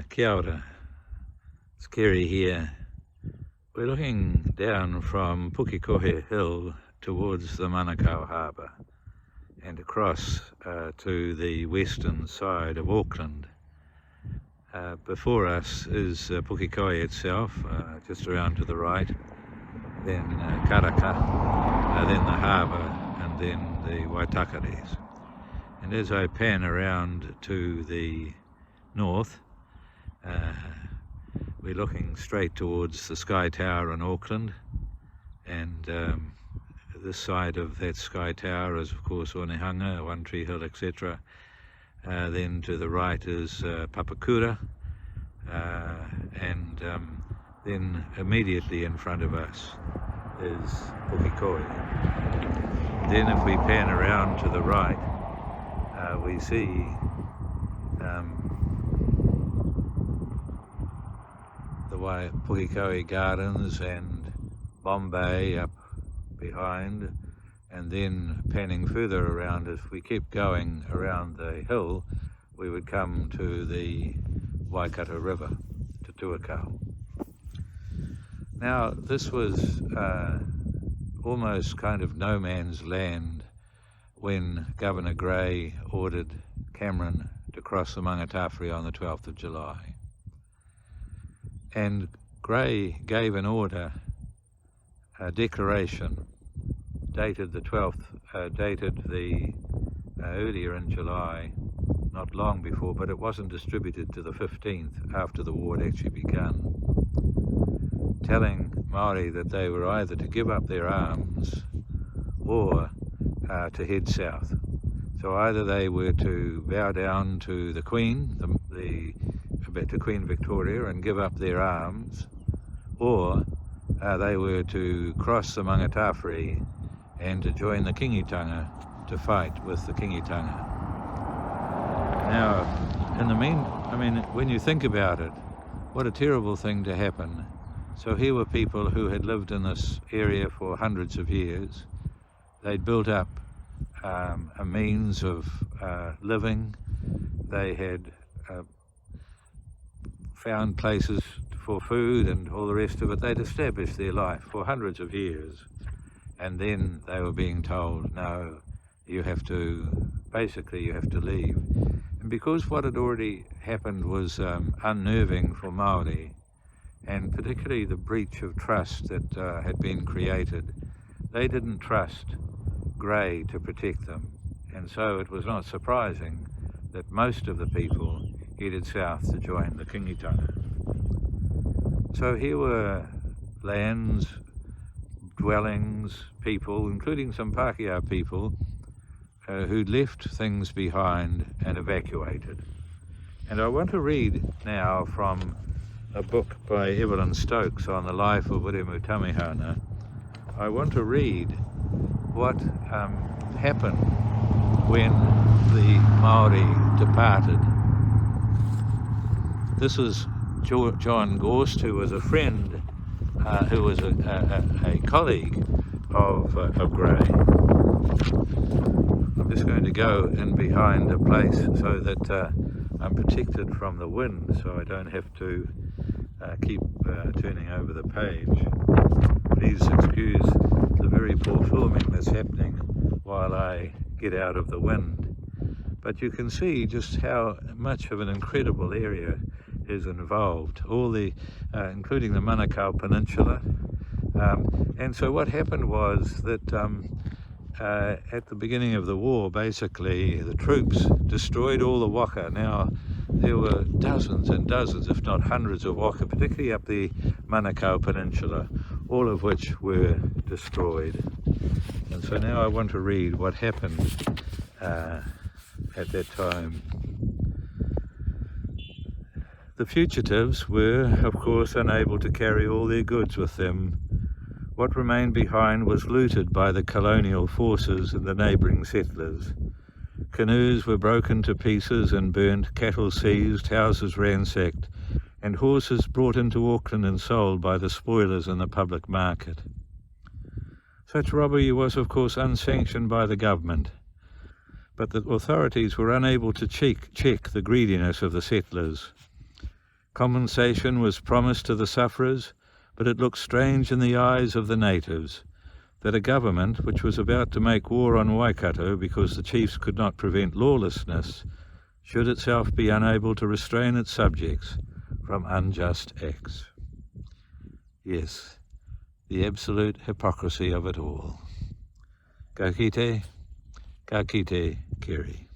Kia ora. It's Kerry here. We're looking down from Pukekohe Hill towards the Manukau Harbour and across to the western side of Auckland. Before us is Pukekohe itself, just around to the right, then Karaka, then the harbour, and then the Waitakares. And as I pan around to the north, we're looking straight towards the Sky Tower in Auckland, and this side of that Sky Tower is of course Onehunga, One Tree Hill, etc. Then to the right is Papakura, and then immediately in front of us is Pukekohe. Then if we pan around to the right, we see the Pukekohe Gardens and Bombay up behind, and then panning further around, as we kept going around the hill, we would come to the Waikato River, to Tuakau. Now this was almost kind of no man's land when Governor Gray ordered Cameron to cross the Mangatawhiri on the 12th of July. And Gray gave an order, a declaration, dated the 12th, earlier in July, not long before, but it wasn't distributed to the 15th after the war had actually begun, telling Māori that they were either to give up their arms or to head south. So either they were to bow down to the Queen, to Queen Victoria, and give up their arms, or they were to cross the Mangatawhiri and to join the Kingitanga to fight with the Kingitanga. Now, when you think about it, what a terrible thing to happen. So here were people who had lived in this area for hundreds of years. They'd built up a means of living. They had found places for food and all the rest of it. They'd established their life for hundreds of years, and then they were being told, no, you have to leave. And because what had already happened was unnerving for Māori, and particularly the breach of trust that had been created, they didn't trust Gray to protect them, and so it was not surprising that most of the people headed south to join the Kingitanga. So here were lands, dwellings, people, including some Pākehā people, who'd left things behind and evacuated. And I want to read now from a book by Evelyn Stokes on the life of Wiremu Tamihana. I want to read what happened when the Māori departed. This is John Gorst, who was a friend, who was a colleague of Gray. I'm just going to go in behind a place so that I'm protected from the wind, so I don't have to keep turning over the page. Please excuse the very poor filming that's happening while I get out of the wind. But you can see just how much of an incredible area is involved, all the, including the Manukau Peninsula. And so what happened was that at the beginning of the war, basically, the troops destroyed all the waka. Now, there were dozens and dozens, if not hundreds of waka, particularly up the Manukau Peninsula, all of which were destroyed. And so now I want to read what happened at that time. The fugitives were, of course, unable to carry all their goods with them. What remained behind was looted by the colonial forces and the neighbouring settlers. Canoes were broken to pieces and burnt, cattle seized, houses ransacked, and horses brought into Auckland and sold by the spoilers in the public market. Such robbery was, of course, unsanctioned by the government, but the authorities were unable to check the greediness of the settlers. Compensation was promised to the sufferers, but it looked strange in the eyes of the natives that a government which was about to make war on Waikato because the chiefs could not prevent lawlessness should itself be unable to restrain its subjects from unjust acts. Yes, the absolute hypocrisy of it all. Ka kite, Kerry.